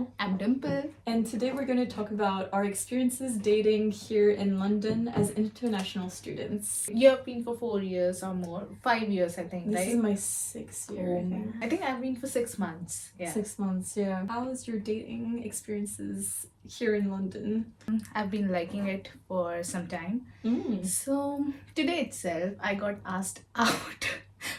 Danielle. I'm Dimple. And today we're going to talk about our experiences dating here in London as international students. You have been for 4 years or more. 5 years, I think, This right? is my 6th year. I think I've been for 6 months. Yeah. 6 months, yeah. How is your dating experiences here in London? I've been liking it for some time. Mm. So today itself, I got asked out.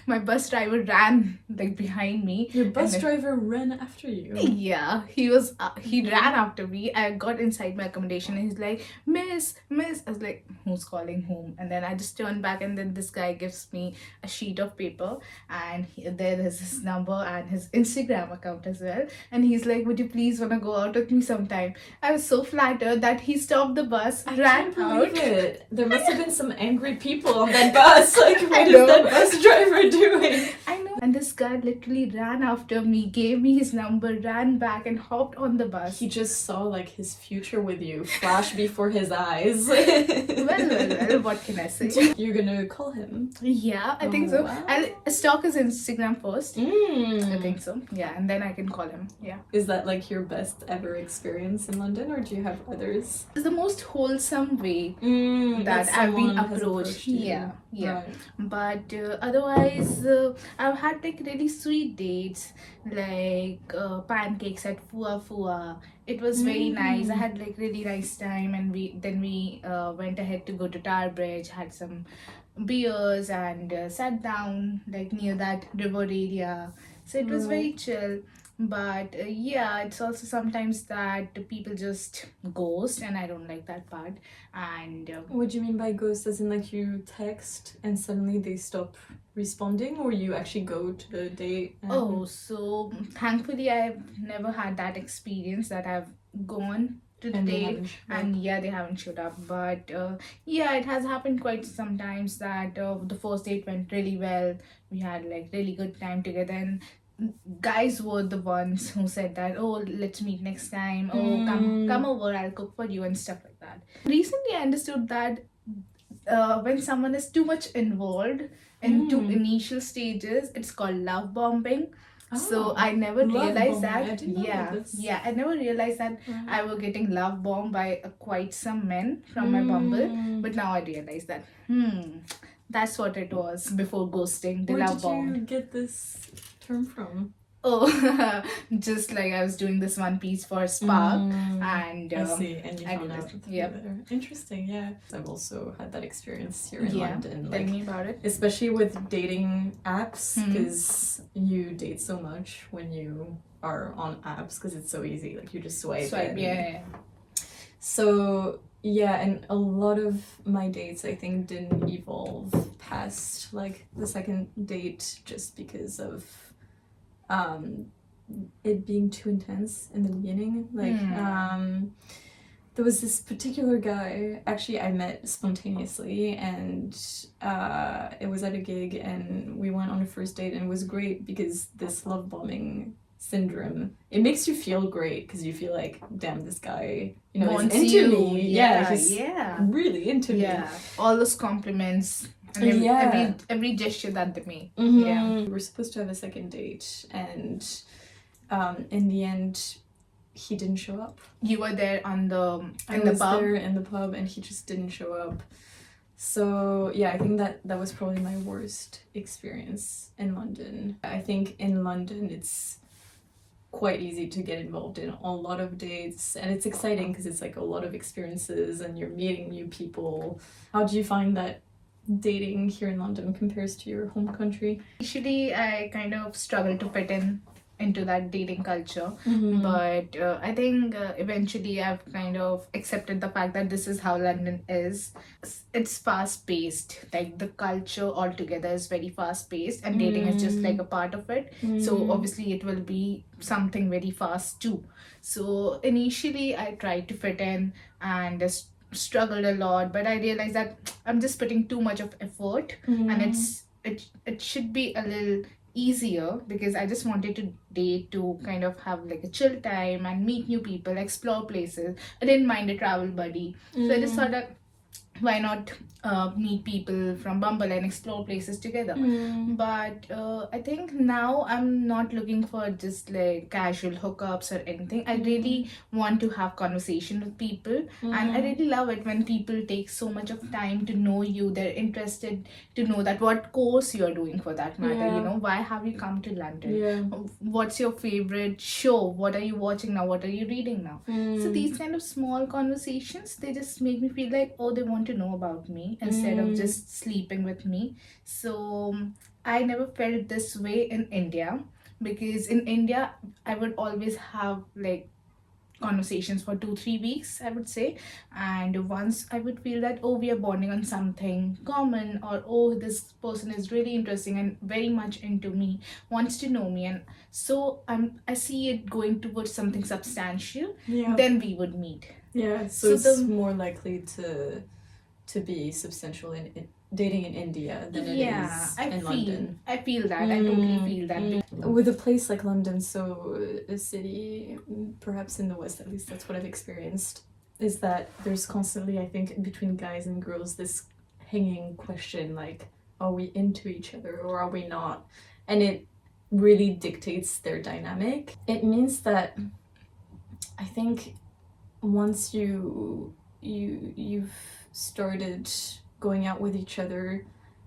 My bus driver ran behind me. Your bus And driver ran after you. Yeah, he ran after me. I got inside my accommodation and he's like, Miss. I was like, who's calling whom? And then I just turned back and then this guy gives me a sheet of paper and there is his number and his Instagram account as well. And he's like, would you please want to go out with me sometime? I was so flattered that he stopped the bus, I ran can't believe out. it. There must have been some angry people on that bus. Like, what is know. that bus driver doing? I know. And this guy literally ran after me, gave me his number, ran back and hopped on the bus. He just saw like his future with you flash before his eyes. Well, what can I say? You're gonna call him? Yeah, I think Oh, so. wow. I'll stalk his Instagram first. I think so. Yeah, and then I can call him. Yeah. Is that like your best ever experience in London, or do you have others? It's the most wholesome way that I've someone been has approached. you. Yeah. Right. But otherwise, I've had like really sweet dates, like pancakes at Fua Fua. It was very nice. I had like really nice time, and we went ahead to go to Tower Bridge, had some beers, and sat down like near that river area. So it was very chill. But yeah, it's also sometimes that people just ghost, and I don't like that part. And What do you mean by ghost? As in like you text and suddenly they stop responding, or you actually go to the date? And... so thankfully I've never had that experience that I've gone to the And they date haven't showed up. and yeah, they haven't showed up. But yeah, it has happened quite sometimes that the first date went really well. We had like really good time together, and guys were the ones who said that, oh, let's meet next time, oh, come over, I'll cook for you and stuff like that. Recently I understood that when someone is too much involved into initial stages, it's called love bombing. So I never love realized bombing. I that. didn't know this. Yeah, I never realized that I was getting love bombed by quite some men from my Bumble. But now I realize that that's what it was before ghosting, the Where love did bomb. you get this term from? Oh, just like I was doing this one piece for Spark, and I see, and you I found did out it. through Yep. there. Interesting, yeah. I've also had that experience here in yeah. London. Tell Like, me about it. especially with dating apps, because you date so much when you are on apps, because it's so easy. Like, you just swipe. And... Yeah. So, yeah, and a lot of my dates, I think, didn't evolve past, like, the second date just because of it being too intense in the beginning. Like, there was this particular guy, actually I met spontaneously, and it was at a gig, and we went on a first date, and it was great because this love bombing syndrome, it makes you feel great because you feel like, damn, this guy, you know, Wants is into you. me. Yeah, he's yeah. really into me. Yeah, all those compliments and every gesture that they make. Yeah. We were supposed to have a second date, and in the end, he didn't show up. You were there on the I was there in the pub, and he just didn't show up. So yeah, I think that was probably my worst experience in London. I think in London it's quite easy to get involved in a lot of dates, and it's exciting because it's like a lot of experiences and you're meeting new people. How do you find that dating here in London compares to your home country? Initially, I kind of struggled to fit into that dating culture, but I think eventually I've kind of accepted the fact that this is how London is. It's fast paced, like the culture altogether is very fast paced, and dating is just like a part of it. So obviously it will be something very fast too. So initially I tried to fit in and struggled a lot, but I realized that I'm just putting too much of effort, and it should be a little easier because I just wanted to date to kind of have like a chill time and meet new people, explore places. I didn't mind a travel buddy. So I just thought that why not meet people from Bumble and explore places together? But I think now I'm not looking for just like casual hookups or anything. I really want to have conversation with people, and I really love it when people take so much of time to know you. They're interested to know that what course you're doing for that matter. Yeah. You know, why have you come to London? Yeah. What's your favorite show? What are you watching now? What are you reading now? So these kind of small conversations, they just make me feel like, oh, they want to know about me instead of just sleeping with me. So I never felt this way in India, because in India I would always have like conversations for 2-3 weeks, I would say. And once I would feel that, oh, we are bonding on something common, or oh, this person is really interesting and very much into me, wants to know me, and so I see it going towards something substantial, Yeah. then we would meet. Yeah. So it's more likely to be substantial in dating in India than it is in London. I feel that. I totally feel that. With a place like London, so a city, perhaps in the West at least, that's what I've experienced, is that there's constantly, I think, between guys and girls, this hanging question like, are we into each other or are we not? And it really dictates their dynamic. It means that I think once you've started going out with each other,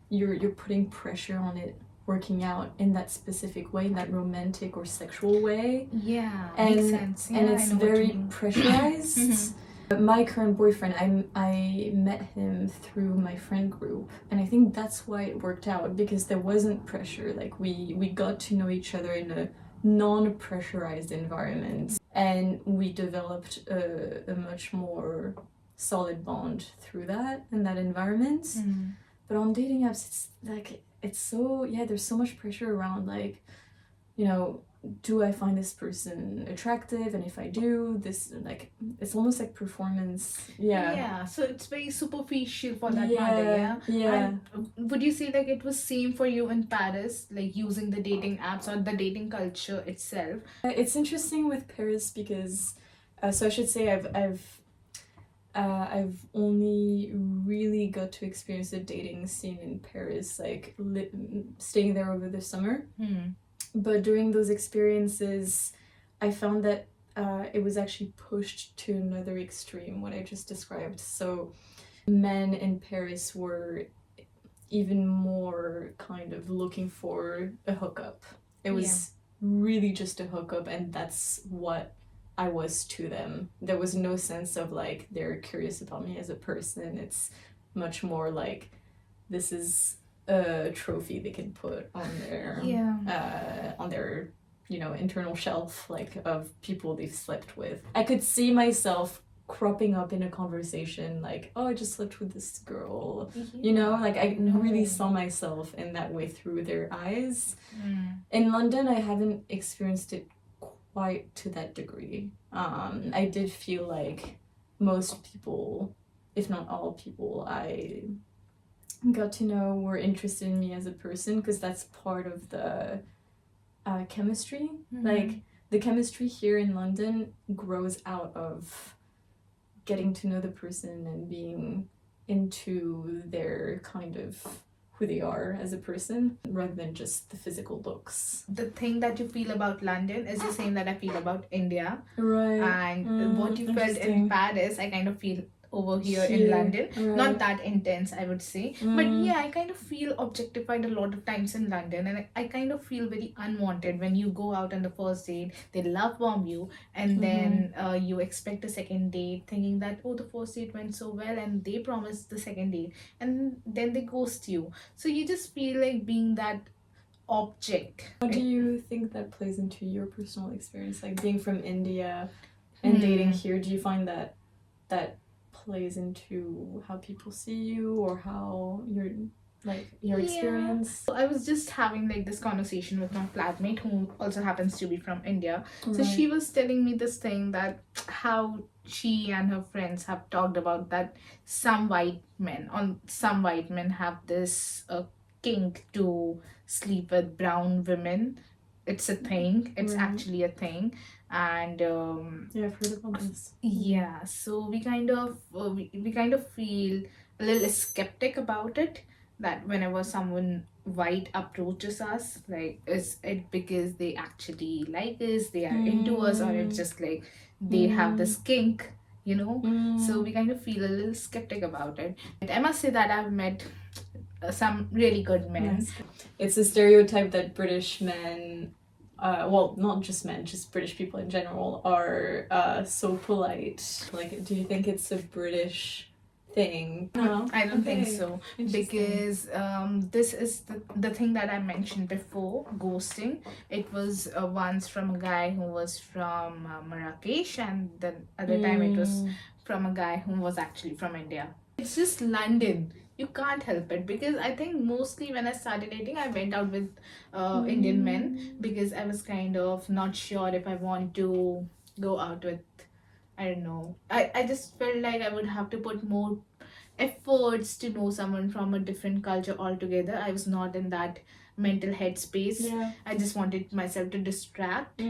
you're putting pressure on it working out in that specific way, in that romantic or sexual way. Yeah, And, makes sense. Yeah, and I it's know what you very mean. pressurized. My current boyfriend, I met him through my friend group, and I think that's why it worked out, because there wasn't pressure. Like we got to know each other in a non-pressurized environment, and we developed a much more solid bond through that in that environment. But on dating apps, it's like, it's so, yeah, there's so much pressure around, like, you know, do I find this person attractive? And if I do, this, like, it's almost like performance. Yeah, so it's very superficial for that matter. Yeah. And would you say like it was same for you in Paris, like using the dating apps or the dating culture itself? It's interesting with Paris because, so I should say I've only really got to experience the dating scene in Paris, like staying there over the summer. But during those experiences, I found that it was actually pushed to another extreme, what I just described. So men in Paris were even more kind of looking for a hookup. It was really just a hookup, and that's what I was to them. There was no sense of like they're curious about me as a person. It's much more like this is a trophy they can put on their you know, internal shelf, like, of people they've slept with. I could see myself cropping up in a conversation like, oh, I just slept with this girl, you know, like I really saw myself in that way through their eyes. In London, I haven't experienced it quite to that degree. I did feel like most people, if not all people I got to know, were interested in me as a person, because that's part of the chemistry. Like the chemistry here in London grows out of getting to know the person and being into their kind of who they are as a person, rather than just the physical looks. The thing that you feel about London is the same that I feel about India. Right. And what you felt in Paris, I kind of feel over here in London. Right. Not that intense, I would say. But yeah, I kind of feel objectified a lot of times in London, and I kind of feel very unwanted when you go out on the first date, they love bomb you, and then you expect a second date thinking that, oh, the first date went so well, and they promised the second date, and then they ghost you. So you just feel like being that object. How do you think that plays into your personal experience, like being from India and dating here? Do you find that plays into how people see you, or how your experience? I was just having like this conversation with my flatmate who also happens to be from India. So she was telling me this thing, that how she and her friends have talked about that some white men have this kink to sleep with brown women. It's a thing. It's actually a thing. And yeah, I've heard about this. Yeah, so we kind of feel a little skeptic about it, that whenever someone white approaches us, like, is it because they actually like us, they are into us, or it's just like they have this kink, you know? So we kind of feel a little skeptic about it. But I must say that I've met some really good men. Nice. It's a stereotype that British men, well, not just men, just British people in general, are so polite. Like, do you think it's a British thing? No, I don't think Okay. so, Interesting. because this is the thing that I mentioned before, ghosting. It was once from a guy who was from Marrakesh, and the other time it was from a guy who was actually from India. It's just London. You can't help it, because I think mostly when I started dating, I went out with Indian men, because I was kind of not sure if I want to go out with, I don't know. I just felt like I would have to put more efforts to know someone from a different culture altogether. I was not in that mental headspace. Yeah. I just wanted myself to distract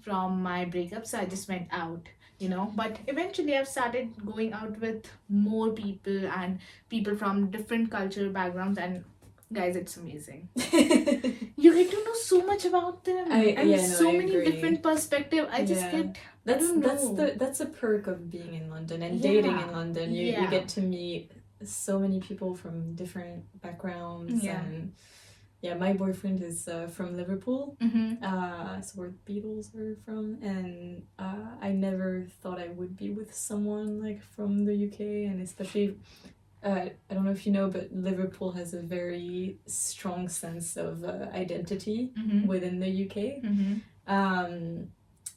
from my breakup, so I just went out, you know. But eventually I've started going out with more people, and people from different cultural backgrounds, and guys, it's amazing. You get to know so much about them, and so I many agree. different perspective. I just get, I don't know. That's a perk of being in London and dating in Yeah. London. You get to meet so many people from different backgrounds. Yeah. And yeah, my boyfriend is from Liverpool, so where the Beatles are from, and I never thought I would be with someone like from the UK, and especially I don't know if you know, but Liverpool has a very strong sense of identity within the UK.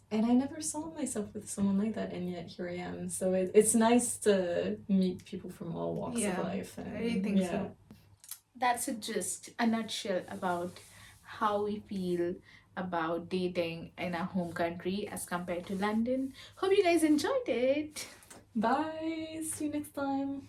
And I never saw myself with someone like that, and yet here I am. So it's nice to meet people from all walks of life. And, I think so. That's just a nutshell about how we feel about dating in our home country as compared to London. Hope you guys enjoyed it. Bye. See you next time.